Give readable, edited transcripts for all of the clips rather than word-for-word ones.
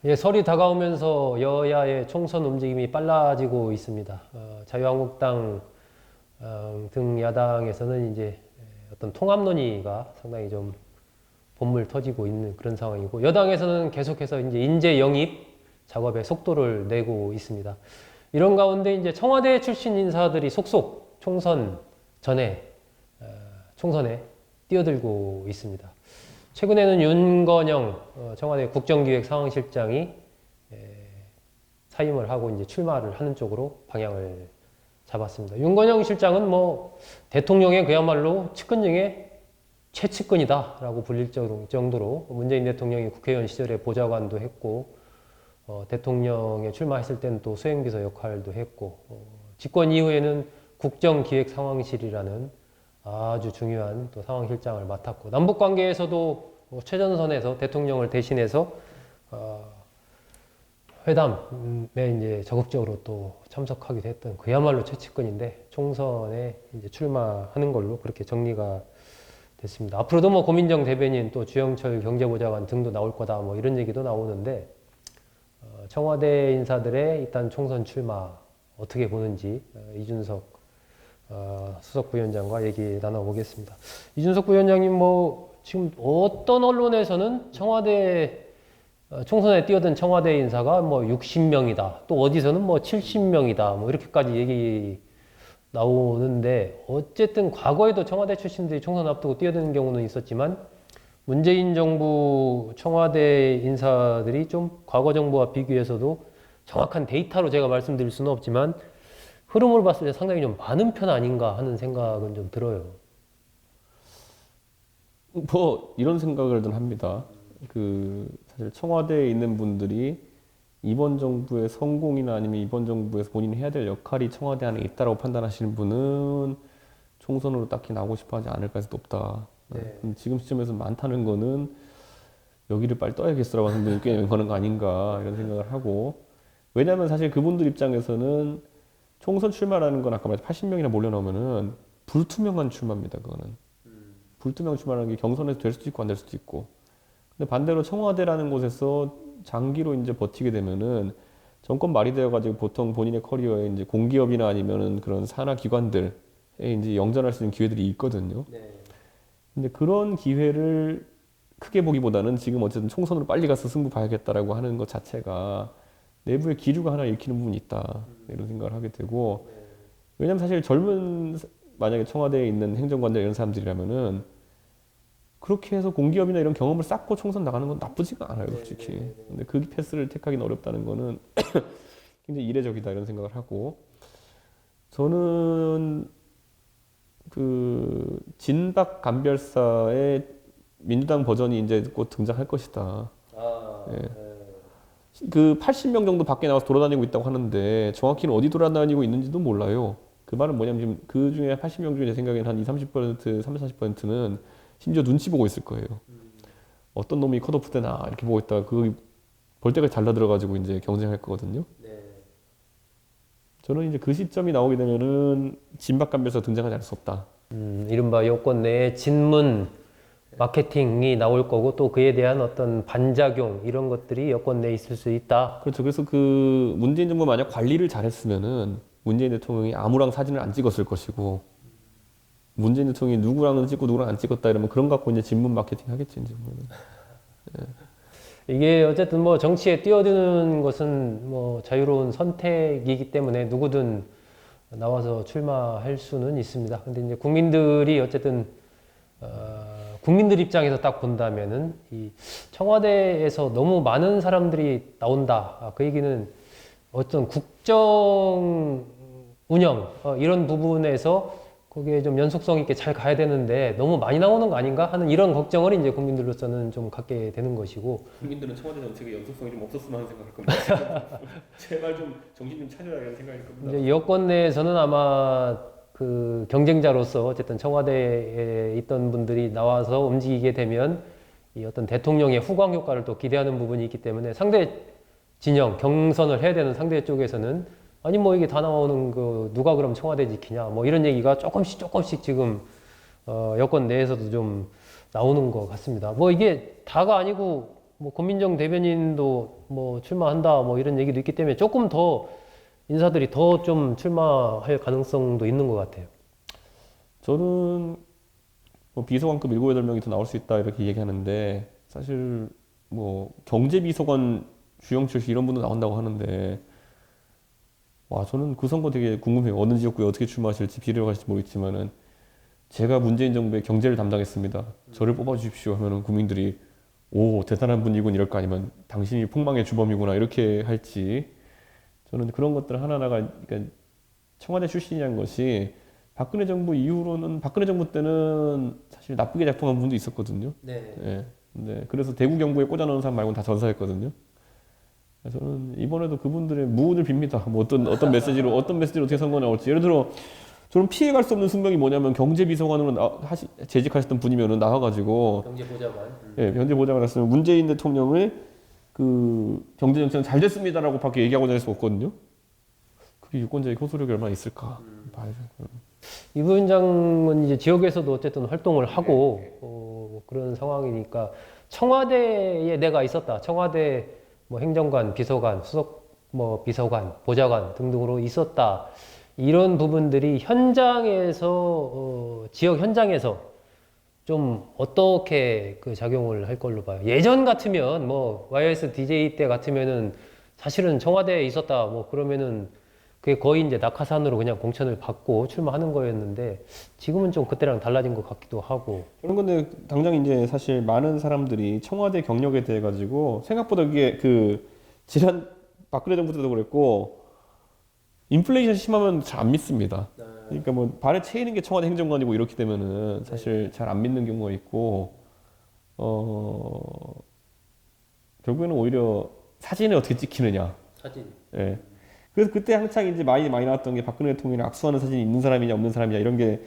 예, 설이 다가오면서 여야의 총선 움직임이 빨라지고 있습니다. 자유한국당 등 야당에서는 이제 어떤 통합 논의가 상당히 좀 본물 터지고 있는 그런 상황이고, 여당에서는 계속해서 이제 인재 영입 작업에 속도를 내고 있습니다. 이런 가운데 이제 청와대 출신 인사들이 속속 총선 전에 총선에 뛰어들고 있습니다. 최근에는 윤건영 청와대 국정기획상황실장이 사임을 하고 이제 출마를 하는 쪽으로 방향을 잡았습니다. 윤건영 실장은 뭐 대통령의 그야말로 측근 중에 최측근이다라고 불릴 정도로 문재인 대통령이 국회의원 시절에 보좌관도 했고, 대통령에 출마했을 때는 또 수행비서 역할도 했고, 집권 이후에는 국정기획상황실이라는 아주 중요한 또 상황실장을 맡았고, 남북 관계에서도 최전선에서 대통령을 대신해서 회담에 이제 적극적으로 또 참석하기도 했던 그야말로 최측근인데, 총선에 이제 출마하는 걸로 그렇게 정리가 됐습니다. 앞으로도 뭐 고민정 대변인 또 주영철 경제보좌관 등도 나올 거다 뭐 이런 얘기도 나오는데, 청와대 인사들의 일단 총선 출마 어떻게 보는지 이준석 수석 부위원장과 얘기 나눠보겠습니다. 이준석 부위원장님, 뭐 지금 어떤 언론에서는 청와대 총선에 뛰어든 청와대 인사가 뭐 60명이다, 또 어디서는 뭐 70명이다, 뭐 이렇게까지 얘기 나오는데, 어쨌든 과거에도 청와대 출신들이 총선 앞두고 뛰어드는 경우는 있었지만, 문재인 정부 청와대 인사들이 좀 과거 정부와 비교해서도 정확한 데이터로 제가 말씀드릴 수는 없지만 흐름을 봤을 때 상당히 좀 많은 편 아닌가 하는 생각은 좀 들어요. 뭐 이런 생각을 좀 합니다. 사실 청와대에 있는 분들이 이번 정부의 성공이나 아니면 이번 정부에서 본인이 해야 될 역할이 청와대 안에 있다라고 판단하시는 분은 총선으로 딱히 나오고 싶어 하지 않을 가능성이 높다. 네. 지금 시점에서 많다는 거는 여기를 빨리 떠야겠어라고 하는 분이 꽤 많은 거 아닌가 이런 생각을 하고, 왜냐하면 사실 그분들 입장에서는 총선 출마라는 건 아까 말했 80명이나 몰려 나오면은 불투명한 출마입니다. 그거는 불투명 출마라는 게 경선에서 될 수도 있고 안 될 수도 있고. 근데 반대로 청와대라는 곳에서 장기로 이제 버티게 되면은 정권 말이 되어가지고 보통 본인의 커리어에 이제 공기업이나 아니면은 그런 산하 기관들에 이제 영전할 수 있는 기회들이 있거든요. 네. 근데 그런 기회를 크게 보기보다는 지금 어쨌든 총선으로 빨리 가서 승부 봐야겠다라고 하는 것 자체가 내부의 기류가 하나 읽히는 부분이 있다, 이런 생각을 하게 되고, 왜냐면 사실 만약에 청와대에 있는 행정관들 이런 사람들이라면은 그렇게 해서 공기업이나 이런 경험을 쌓고 총선 나가는 건 나쁘지가 않아요, 솔직히. 근데 그 패스를 택하기는 어렵다는 거는 굉장히 이례적이다, 이런 생각을 하고, 저는 진박 감별사의 민주당 버전이 이제 곧 등장할 것이다. 예. 80명 정도 밖에 나와서 돌아다니고 있다고 하는데 정확히는 어디 돌아다니고 있는지도 몰라요. 그 말은 뭐냐면 지금 그 중에 80명 중에 제 생각에는 한 20, 30%, 30, 40%는 심지어 눈치 보고 있을 거예요. 어떤 놈이 컷오프 되나 이렇게 보고 있다가 그 벌떼가 잘라 들어가지고 이제 경쟁할 거거든요. 저는 이제 그 시점이 나오게 되면은 진박 감별사 등장하지 않을 수 없다. 이른바 여권 내에 진문 마케팅이 나올 거고, 또 그에 대한 어떤 반작용 이런 것들이 여권 내에 있을 수 있다. 그렇죠. 그래서 문재인 정부 만약 관리를 잘했으면은 문재인 대통령이 아무랑 사진을 안 찍었을 것이고, 문재인 대통령이 누구랑은 찍고 누구랑 안 찍었다 이러면 그런 거 갖고 이제 진문 마케팅 하겠지, 이제. 이게 어쨌든 뭐 정치에 뛰어드는 것은 뭐 자유로운 선택이기 때문에 누구든 나와서 출마할 수는 있습니다. 근데 이제 국민들이 어쨌든 국민들 입장에서 딱 본다면은 이 청와대에서 너무 많은 사람들이 나온다. 그 얘기는 어떤 국정 운영 이런 부분에서 거기에 좀 연속성 있게 잘 가야 되는데 너무 많이 나오는 거 아닌가 하는 이런 걱정을 이제 국민들로서는 좀 갖게 되는 것이고, 국민들은 청와대 정책의 연속성이 좀 없었으면 하는 생각을 겁니다. 제발 좀 정신 좀 차려라 이런 생각일 겁니다. 이제 여권 내에서는 아마 그 경쟁자로서 어쨌든 청와대에 있던 분들이 나와서 움직이게 되면 이 어떤 대통령의 후광 효과를 또 기대하는 부분이 있기 때문에, 상대 진영 경선을 해야 되는 상대 쪽에서는 아니 뭐 이게 다 나오는 거 누가 그럼 청와대 지키냐 뭐 이런 얘기가 조금씩 지금 여권 내에서도 좀 나오는 것 같습니다. 뭐 이게 다가 아니고 뭐 고민정 대변인도 뭐 출마한다 뭐 이런 얘기도 있기 때문에 조금 더 인사들이 더 좀 출마할 가능성도 있는 것 같아요. 저는 뭐 비서관급 7, 8명이 더 나올 수 있다 이렇게 얘기하는데 사실 뭐 경제비서관 주영철 씨 이런 분도 나온다고 하는데 와 저는 그 선거 되게 궁금해요. 어느 지역구에 어떻게 출마하실지 비례로 가실지 모르겠지만은 제가 문재인 정부의 경제를 담당했습니다. 저를 뽑아주십시오 하면은 국민들이 오 대단한 분이군 이럴 거 아니면 당신이 폭망의 주범이구나 이렇게 할지 저는 그런 것들 하나하나가 그러니까 청와대 출신이라는 것이 박근혜 정부 이후로는 박근혜 정부 때는 사실 나쁘게 작동한 부분도 있었거든요. 네. 예. 근데 그래서 대구 경북에 꽂아놓은 사람 말고는 다 전사했거든요. 그래서 저는 이번에도 그분들의 무운을 빕니다. 뭐 어떤 메시지로 어떻게 선거 나올지. 예를 들어 저는 피해갈 수 없는 숙명이 뭐냐면 경제비서관으로 재직하셨던 분이면은 나와가지고 경제보좌관. 예, 경제보좌관 했으면 문재인 대통령의 그 경제정책은 잘 됐습니다라고 밖에 얘기하고 다닐 수 없거든요. 그게 유권자의 호소력이 얼마나 있을까 봐야죠. 이 부위원장은 이제 지역에서도 어쨌든 활동을 하고 그런 상황이니까 청와대에 내가 있었다. 청와대 뭐 행정관, 비서관, 수석 뭐 비서관, 보좌관 등등으로 있었다. 이런 부분들이 현장에서 지역 현장에서 좀 어떻게 그 작용을 할 걸로 봐요. 예전 같으면 뭐 YS DJ 때 같으면은 사실은 청와대에 있었다 뭐 그러면은 그게 거의 이제 낙하산으로 그냥 공천을 받고 출마하는 거였는데 지금은 좀 그때랑 달라진 것 같기도 하고. 그런 건데 당장 이제 사실 많은 사람들이 청와대 경력에 대해 가지고 생각보다 그게 그 지난 박근혜 정부 때도 그랬고 인플레이션 심하면 잘 안 믿습니다. 그러니까 뭐 발에 채이는 게 청와대 행정관이고 이렇게 되면은 사실 잘 안 믿는 경우가 있고 결국에는 오히려 사진을 어떻게 찍히느냐. 사진. 예. 그래서 그때 한창 이제 많이 나왔던 게 박근혜 대통령이 악수하는 사진이 있는 사람이냐 없는 사람이냐 이런 게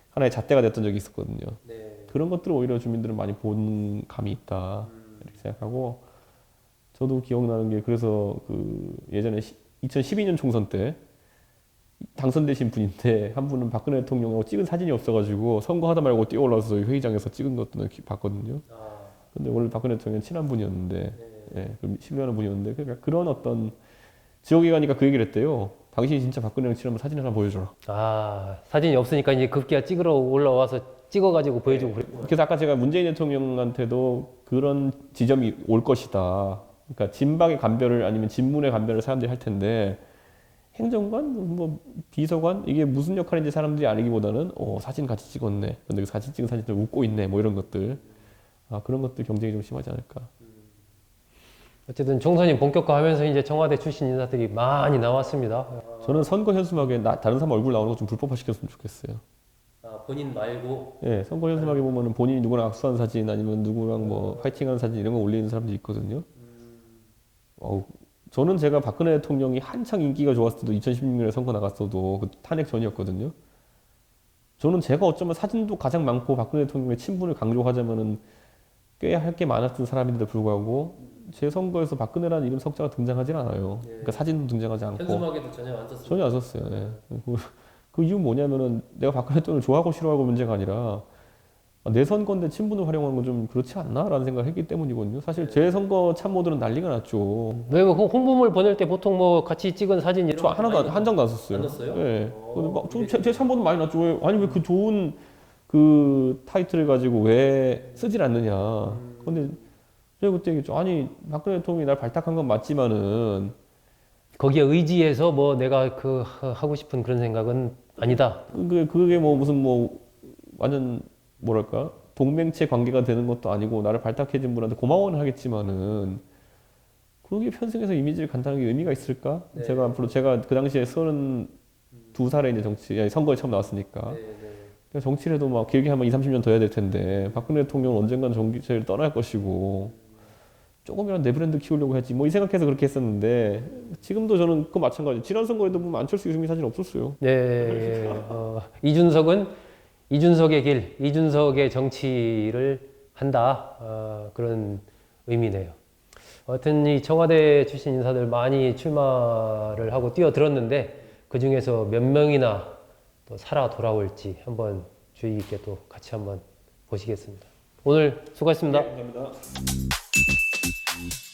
하나의 잣대가 됐던 적이 있었거든요. 네. 그런 것들을 오히려 주민들은 많이 본 감이 있다 이렇게 생각하고 저도 기억나는 게 그래서 그 예전에 2012년 총선 때 당선되신 분인데 한 분은 박근혜 대통령하고 찍은 사진이 없어가지고 선거하다 말고 뛰어올라서 회의장에서 찍은 것도 봤거든요. 근데 원래 박근혜 대통령 친한 분이었는데 예, 신뢰하는 분이었는데 그러니까 그런 어떤 지역에 가니까 그 얘기를 했대요. 당신이 진짜 박근혜랑 친하면 사진 하나 보여줘라. 아, 사진이 없으니까 이제 급기야 찍으러 올라와서 찍어가지고 보여주고 그랬구나. 그래서 아까 제가 문재인 대통령한테도 그런 지점이 올 것이다. 그러니까 진박의 감별을 아니면 진문의 감별을 사람들이 할 텐데 행정관, 뭐 비서관 이게 무슨 역할인지 사람들이 아니기보다는 사진 같이 찍었네. 근데 그 사진 찍은 사진 좀 웃고 있네. 뭐 이런 것들. 그런 것들 경쟁이 좀 심하지 않을까. 어쨌든 총선이 본격화하면서 이제 청와대 출신 인사들이 많이 나왔습니다. 저는 선거 현수막에 다른 사람 얼굴 나오는 거 좀 불법화 시켰으면 좋겠어요. 본인 말고. 예, 선거 현수막에 보면은 본인이 누구랑 악수한 사진 아니면 누구랑 뭐 파이팅하는 사진 이런 거 올리는 사람들이 있거든요. 저는 제가 박근혜 대통령이 한창 인기가 좋았을 때도 2016년에 선거 나갔어도 그 탄핵 전이었거든요. 저는 제가 어쩌면 사진도 가장 많고 박근혜 대통령의 친분을 강조하자면은 꽤 할 게 많았던 사람인데도 불구하고 제 선거에서 박근혜라는 이름 석자가 등장하진 않아요. 그러니까 사진도 등장하지 않고. 현수막에도 전혀 안 썼어요. 전혀 안 썼어요. 예. 그 이유 뭐냐면은 내가 박근혜 대통령을 좋아하고 싫어하고 문제가 아니라 내 선거인데 친분을 활용한 건 좀 그렇지 않나라는 생각을 했기 때문이거든요. 사실 제 선거 참모들은 난리가 났죠. 왜 홍보물 보낼 때 보통 뭐 같이 찍은 사진 이런 저 거 하나도 한 장도 안 썼어요. 안 썼어요? 예. 제 참모도 많이 났죠. 아니 왜 그 좋은 그 타이틀을 가지고 왜 쓰질 않느냐. 근데 제가 그때 얘기했죠. 아니 박근혜 대통령이 날 발탁한 건 맞지만은 거기에 의지해서 뭐 내가 그 하고 싶은 그런 생각은 아니다. 그게 뭐 무슨 뭐 완전 뭐랄까 동맹체 관계가 되는 것도 아니고 나를 발탁해준 분한테 고마워는 하겠지만은 그게 편승해서 이미지를 간다는 게 의미가 있을까? 네. 제가 앞으로 제가 그 당시에 32살에 이제 선거에 처음 나왔으니까 그러니까 정치를 해도 막 길게 하면 30년 더 해야 될 텐데 박근혜 대통령은 언젠간 정치를 떠날 것이고 조금이라도 내 브랜드 키우려고 했지 뭐 이 생각해서 그렇게 했었는데 지금도 저는 그거 마찬가지. 지난 선거에도 보면 안철수 유승민 사진 없었어요. 네. 이준석은 이준석의 길, 이준석의 정치를 한다. 그런 의미네요. 하여튼 이 청와대 출신 인사들 많이 출마를 하고 뛰어들었는데 그 중에서 몇 명이나 또 살아 돌아올지 한번 주의 깊게 또 같이 한번 보시겠습니다. 오늘 수고하셨습니다. 감사합니다. 네.